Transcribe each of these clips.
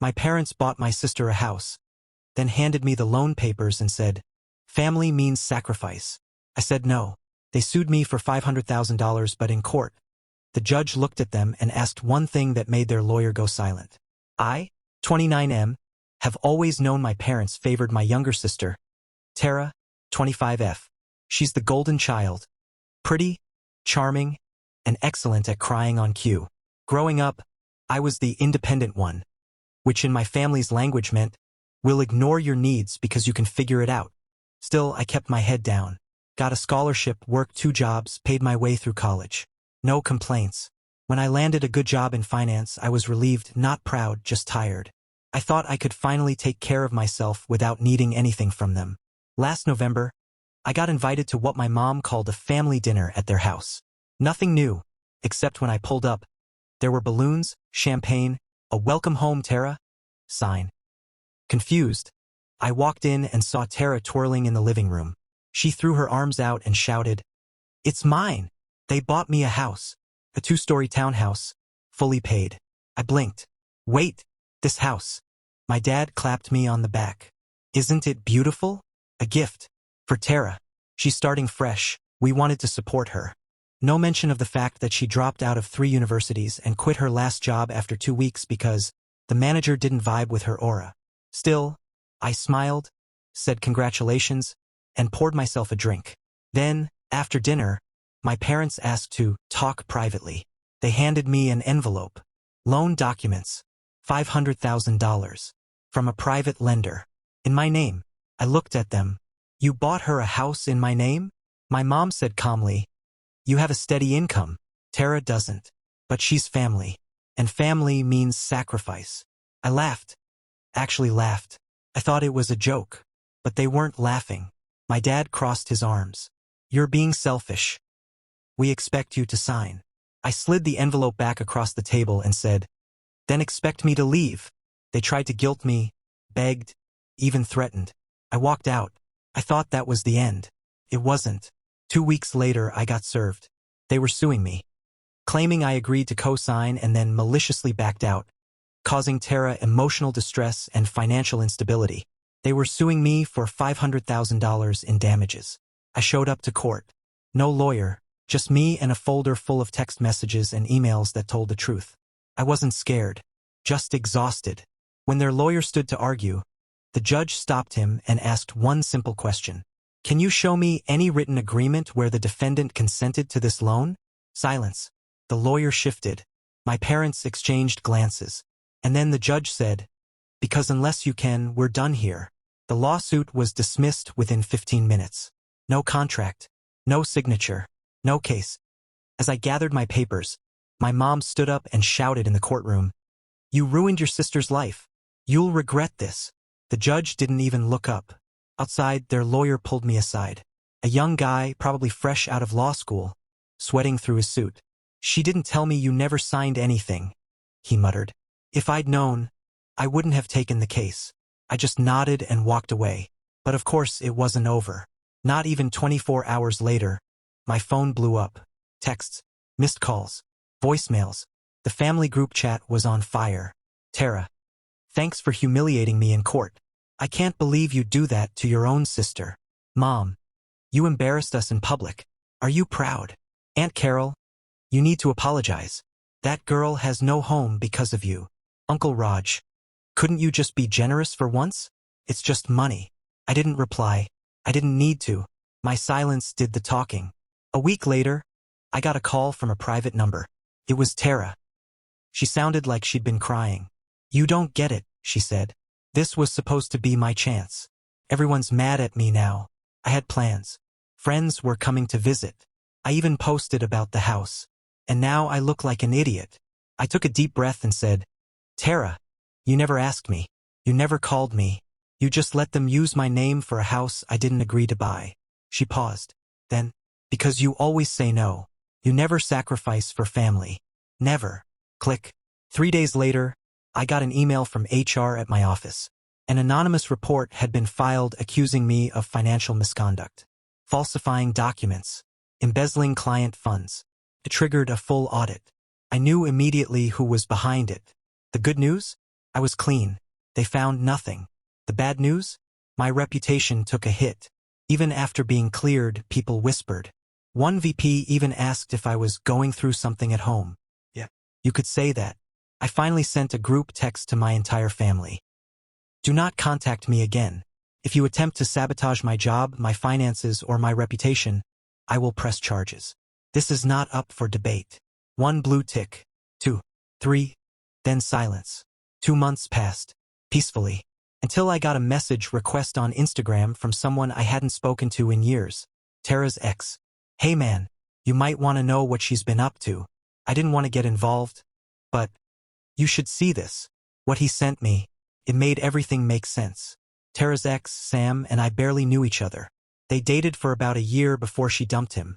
My parents bought my sister a house, then handed me the loan papers and said, "Family means sacrifice." I said no. They sued me for $500,000, but in court, the judge looked at them and asked one thing that made their lawyer go silent. I, 29M, have always known my parents favored my younger sister, Tara, 25F. She's the golden child. Pretty, charming, and excellent at crying on cue. Growing up, I was the independent one, which in my family's language meant, we'll ignore your needs because you can figure it out. Still, I kept my head down. Got a scholarship, worked 2 jobs, paid my way through college. No complaints. When I landed a good job in finance, I was relieved, not proud, just tired. I thought I could finally take care of myself without needing anything from them. Last November, I got invited to what my mom called a family dinner at their house. Nothing new, except when I pulled up, there were balloons, champagne, a "Welcome home, Tara" sign. Confused, I walked in and saw Tara twirling in the living room. She threw her arms out and shouted, "It's mine! They bought me a house, a 2-story townhouse, fully paid." I blinked. "Wait, this house." My dad clapped me on the back. "Isn't it beautiful? A gift for Tara. She's starting fresh. We wanted to support her." No mention of the fact that she dropped out of 3 universities and quit her last job after 2 weeks because the manager didn't vibe with her aura. Still, I smiled, said congratulations, and poured myself a drink. Then, after dinner, my parents asked to talk privately. They handed me an envelope. Loan documents. $500,000. From a private lender. In my name. I looked at them. "You bought her a house in my name?" My mom said calmly, "You have a steady income. Tara doesn't. But she's family. And family means sacrifice." I laughed. Actually laughed. I thought it was a joke. But they weren't laughing. My dad crossed his arms. "You're being selfish. We expect you to sign." I slid the envelope back across the table and said, "Then expect me to leave." They tried to guilt me, begged, even threatened. I walked out. I thought that was the end. It wasn't. 2 weeks later, I got served. They were suing me, claiming I agreed to co-sign and then maliciously backed out, causing Tara emotional distress and financial instability. They were suing me for $500,000 in damages. I showed up to court. No lawyer, just me and a folder full of text messages and emails that told the truth. I wasn't scared, just exhausted. When their lawyer stood to argue, the judge stopped him and asked one simple question. "Can you show me any written agreement where the defendant consented to this loan?" Silence. The lawyer shifted. My parents exchanged glances. And then the judge said, "Because unless you can, we're done here." The lawsuit was dismissed within 15 minutes. No contract. No signature. No case. As I gathered my papers, my mom stood up and shouted in the courtroom, "You ruined your sister's life. You'll regret this." The judge didn't even look up. Outside, their lawyer pulled me aside. A young guy, probably fresh out of law school, sweating through his suit. "She didn't tell me you never signed anything," he muttered. "If I'd known, I wouldn't have taken the case." I just nodded and walked away. But of course it wasn't over. Not even 24 hours later, my phone blew up. Texts, missed calls, voicemails. The family group chat was on fire. "Tara, thanks for humiliating me in court. I can't believe you do that to your own sister. Mom, you embarrassed us in public. Are you proud? Aunt Carol, you need to apologize. That girl has no home because of you. Uncle Raj, couldn't you just be generous for once? It's just money." I didn't reply. I didn't need to. My silence did the talking. A week later, I got a call from a private number. It was Tara. She sounded like she'd been crying. "You don't get it," she said. "This was supposed to be my chance. Everyone's mad at me now. I had plans. Friends were coming to visit. I even posted about the house. And now I look like an idiot." I took a deep breath and said, "Tara, you never asked me. You never called me. You just let them use my name for a house I didn't agree to buy." She paused. Then, "Because you always say no. You never sacrifice for family. Never." Click. 3 days later, I got an email from HR at my office. An anonymous report had been filed accusing me of financial misconduct, falsifying documents, embezzling client funds. It triggered a full audit. I knew immediately who was behind it. The good news? I was clean. They found nothing. The bad news? My reputation took a hit. Even after being cleared, people whispered. One VP even asked if I was going through something at home. Yeah. You could say that. I finally sent a group text to my entire family. Do not contact me again. If you attempt to sabotage my job, my finances, or my reputation, I will press charges. This is not up for debate. 1 blue tick. 2. 3. Then silence. 2 months passed. Peacefully. Until I got a message request on Instagram from someone I hadn't spoken to in years. Tara's ex. Hey man, you might want to know what she's been up to. I didn't want to get involved, but you should see this. What he sent me. It made everything make sense. Tara's ex, Sam, and I barely knew each other. They dated for about a year before she dumped him.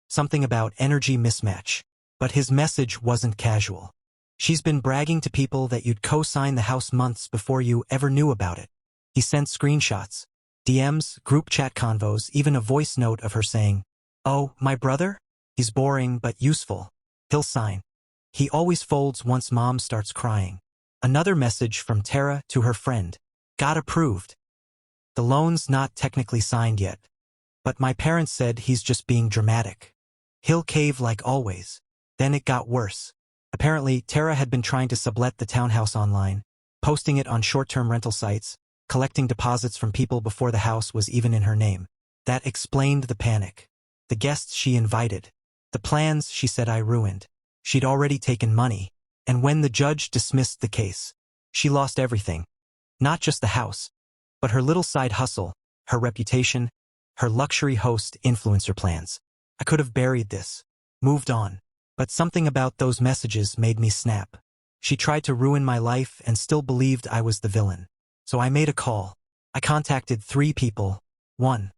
Something about energy mismatch. But his message wasn't casual. She's been bragging to people that you'd co-sign the house months before you ever knew about it. He sent screenshots, DMs, group chat convos, even a voice note of her saying, "Oh, my brother? He's boring but useful. He'll sign." He always folds once mom starts crying. Another message from Tara to her friend. Got approved. The loan's not technically signed yet. But my parents said he's just being dramatic. He'll cave like always. Then it got worse. Apparently, Tara had been trying to sublet the townhouse online, posting it on short-term rental sites, collecting deposits from people before the house was even in her name. That explained the panic. The guests she invited. The plans she said I ruined. She'd already taken money. And when the judge dismissed the case, she lost everything. Not just the house, but her little side hustle, her reputation, her luxury host influencer plans. I could have buried this, moved on. But something about those messages made me snap. She tried to ruin my life and still believed I was the villain. So I made a call. I contacted 3 people. 1.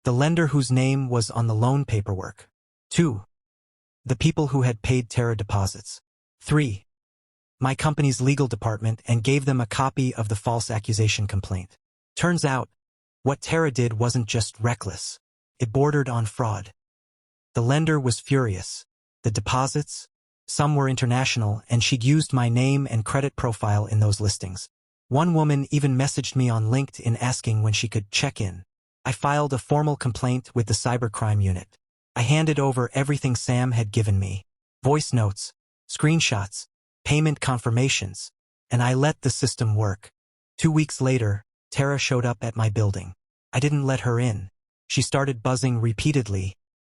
The lender whose name was on the loan paperwork. 2. The people who had paid Tara deposits. 3. My company's legal department and gave them a copy of the false accusation complaint. Turns out, what Tara did wasn't just reckless. It bordered on fraud. The lender was furious. The deposits? Some were international, and she'd used my name and credit profile in those listings. One woman even messaged me on LinkedIn asking when she could check in. I filed a formal complaint with the cybercrime unit. I handed over everything Sam had given me. Voice notes, screenshots, payment confirmations, and I let the system work. 2 weeks later, Tara showed up at my building. I didn't let her in. She started buzzing repeatedly,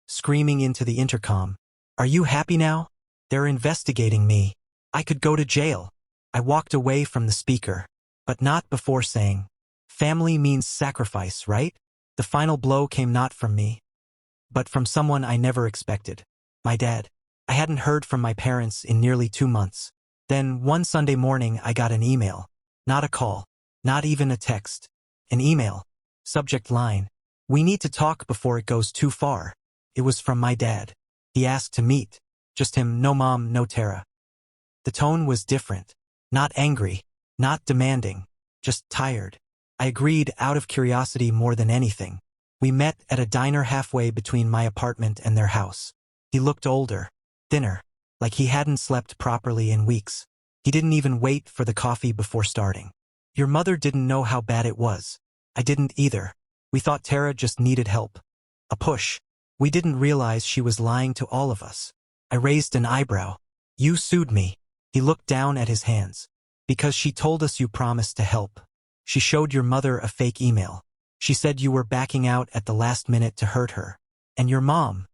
screaming into the intercom. Are you happy now? They're investigating me. I could go to jail. I walked away from the speaker, but not before saying, family means sacrifice, right? The final blow came not from me, but from someone I never expected. My dad. I hadn't heard from my parents in nearly 2 months. Then one Sunday morning I got an email. Not a call. Not even a text. An email. Subject line. We need to talk before it goes too far. It was from my dad. He asked to meet. Just him, no mom, no Tara. The tone was different. Not angry. Not demanding. Just tired. I agreed out of curiosity more than anything. We met at a diner halfway between my apartment and their house. He looked older. Thinner. Like he hadn't slept properly in weeks. He didn't even wait for the coffee before starting. Your mother didn't know how bad it was. I didn't either. We thought Tara just needed help. A push. We didn't realize she was lying to all of us. I raised an eyebrow. You sued me. He looked down at his hands. Because she told us you promised to help. She showed your mother a fake email. She said you were backing out at the last minute to hurt her. And your mom.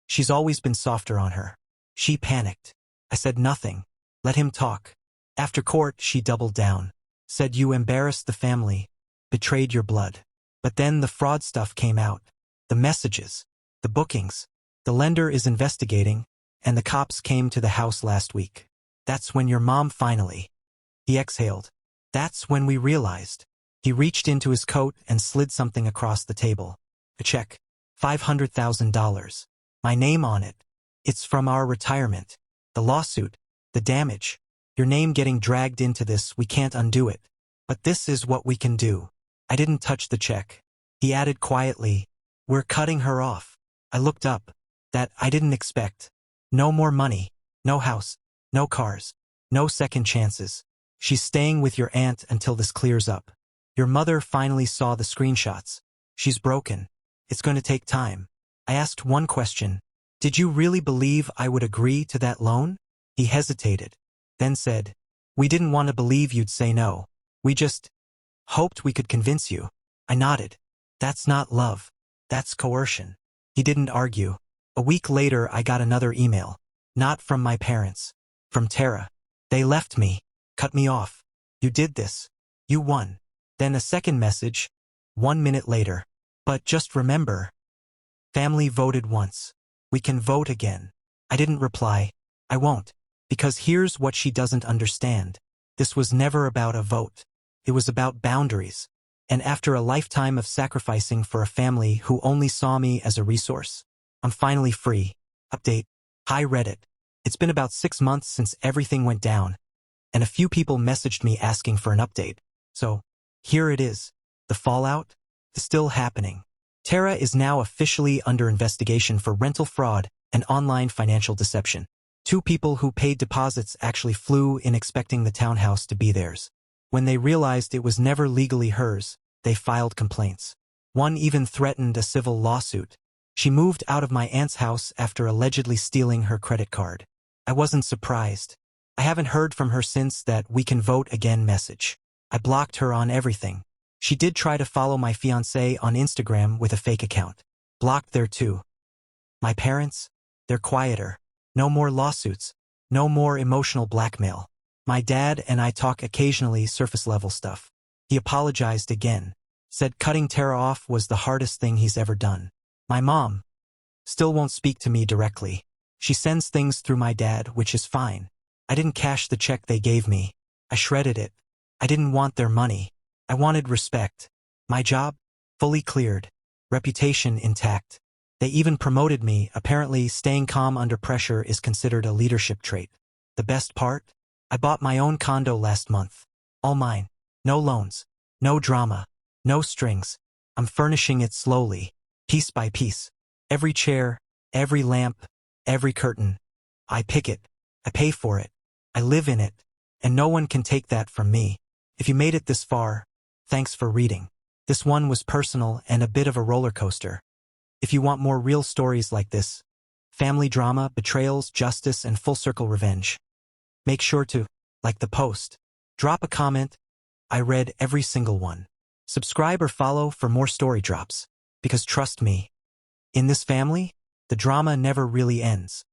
She's always been softer on her. She panicked. I said nothing. Let him talk. After court, she doubled down. Said you embarrassed the family. Betrayed your blood. But then the fraud stuff came out. The messages. The bookings. The lender is investigating, and the cops came to the house last week. That's when your mom finally. He exhaled. That's when we realized. He reached into his coat and slid something across the table. A check. $500,000. My name on it. It's from our retirement. The lawsuit. The damage. Your name getting dragged into this, we can't undo it. But this is what we can do. I didn't touch the check. He added quietly, we're cutting her off. I looked up. That I didn't expect. No more money. No house. No cars. No second chances. She's staying with your aunt until this clears up. Your mother finally saw the screenshots. She's broken. It's going to take time. I asked one question. Did you really believe I would agree to that loan? He hesitated, then said, we didn't want to believe you'd say no. We just hoped we could convince you. I nodded. That's not love. That's coercion. He didn't argue. A week later, I got another email. Not from my parents. From Tara. They left me. Cut me off. You did this. You won. Then a second message, 1 minute later. But just remember, family voted once. We can vote again. I didn't reply. I won't. Because here's what she doesn't understand. This was never about a vote. It was about boundaries. And after a lifetime of sacrificing for a family who only saw me as a resource, I'm finally free. Update. Hi Reddit. It's been about 6 months since everything went down, and a few people messaged me asking for an update. So, here it is. The fallout is still happening. Tara is now officially under investigation for rental fraud and online financial deception. 2 people who paid deposits actually flew in expecting the townhouse to be theirs. When they realized it was never legally hers, they filed complaints. One even threatened a civil lawsuit. She moved out of my aunt's house after allegedly stealing her credit card. I wasn't surprised. I haven't heard from her since that "we can vote again" message. I blocked her on everything. She did try to follow my fiancé on Instagram with a fake account. Blocked there too. My parents? They're quieter. No more lawsuits. No more emotional blackmail. My dad and I talk occasionally, surface-level stuff. He apologized again. Said cutting Tara off was the hardest thing he's ever done. My mom still won't speak to me directly. She sends things through my dad, which is fine. I didn't cash the check they gave me. I shredded it. I didn't want their money. I wanted respect. My job? Fully cleared. Reputation intact. They even promoted me. Apparently, staying calm under pressure is considered a leadership trait. The best part? I bought my own condo last month. All mine. No loans. No drama. No strings. I'm furnishing it slowly, piece by piece. Every chair, every lamp, every curtain. I pick it. I pay for it. I live in it. And no one can take that from me. If you made it this far, thanks for reading. This one was personal and a bit of a roller coaster. If you want more real stories like this, family drama, betrayals, justice, and full-circle revenge, make sure to like the post. Drop a comment. I read every single one. Subscribe or follow for more story drops. Because trust me, in this family, the drama never really ends.